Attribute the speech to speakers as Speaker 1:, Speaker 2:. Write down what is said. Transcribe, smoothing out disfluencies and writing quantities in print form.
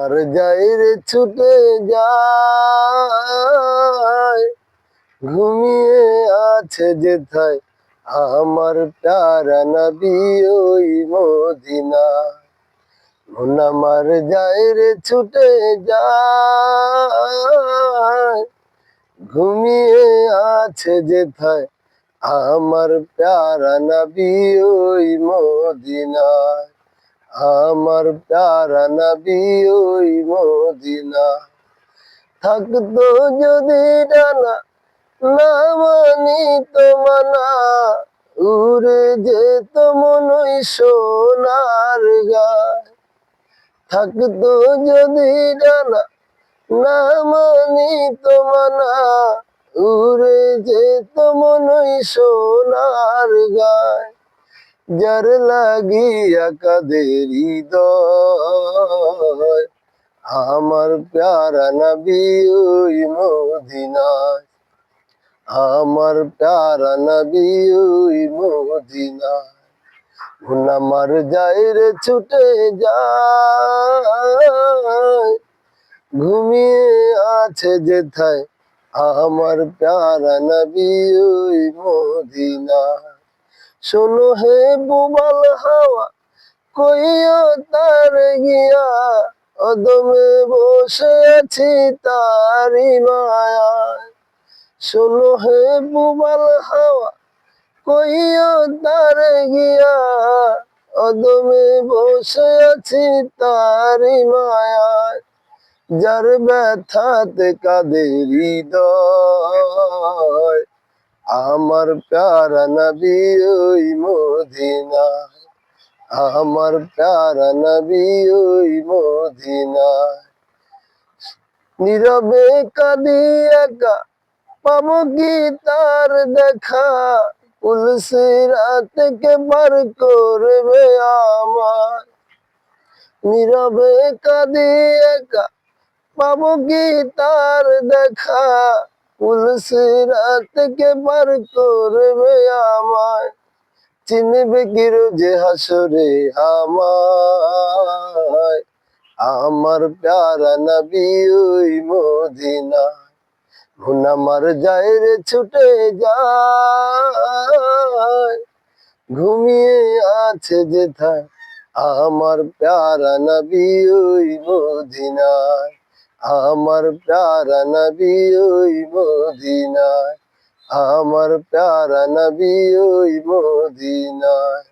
Speaker 1: আর যাই রে ছুটে যায়, ঘুমিয়ে আছে যেথায় আমার প্যারা নবী ওই মদিনা। মন আমার যায় রে ছুটে যায়, ঘুমিয়ে আছে যেথায় আমার প্যারা নবী ওই মদিনা। আমার প্যারা নবী ওই মদিনা। থাকতো যদি ডানা, না মানি তো মানা, উড়ে যেত মনই সোনার গায়। থাকতো যদি ডানা, না মানি তো মানা, উড়ে যেত মনই সোনার গায়। যার লাগিয়া কাঁদে হৃদয়, আমার প্যারা নবী ওই মদিনায়। আমার প্যারা নবী ওই মদিনায়। মন আমার যায় রে ছুটে যায়, ঘুমিয়ে আছে যেথায় আমার প্যারা নবী ওই মদিনায়। শোনো হে বুবাল হাওয়া, কইও তার গিয়া, অদমে বসে আছি তারি মায়ায়। শোনো হে বুবাল হাওয়া, কইও তার গিয়া, অদমে বসে আছি তারি মায়ায়। যার ব্যথাতে কাঁদে হৃদয়, আমার প্যারা নবী ওই মদিনায়। আমার প্যারা নবী ওই মদিনায়। নীরবে কাঁদি একা, পাবো কি তার দেখা, পুলসিরাত কে পার করবে আমার। নীরবে কাঁদি একা, পাবো কি তার দেখা, পুলসিরাত কে পার করবে আমায়। চিনবে কি রোজে হাসরে আমায়, আমার প্যারা নবী ওই মদিনায়। মন আমার যায় রে ছুটে যায়, ঘুমিয়ে আছে যেথায় আমার প্যারা নবী ওই মদিনায়। আমার প্যারা নবী ওই মদিনায়। আমার প্যারা নবী ওই মদিনায়।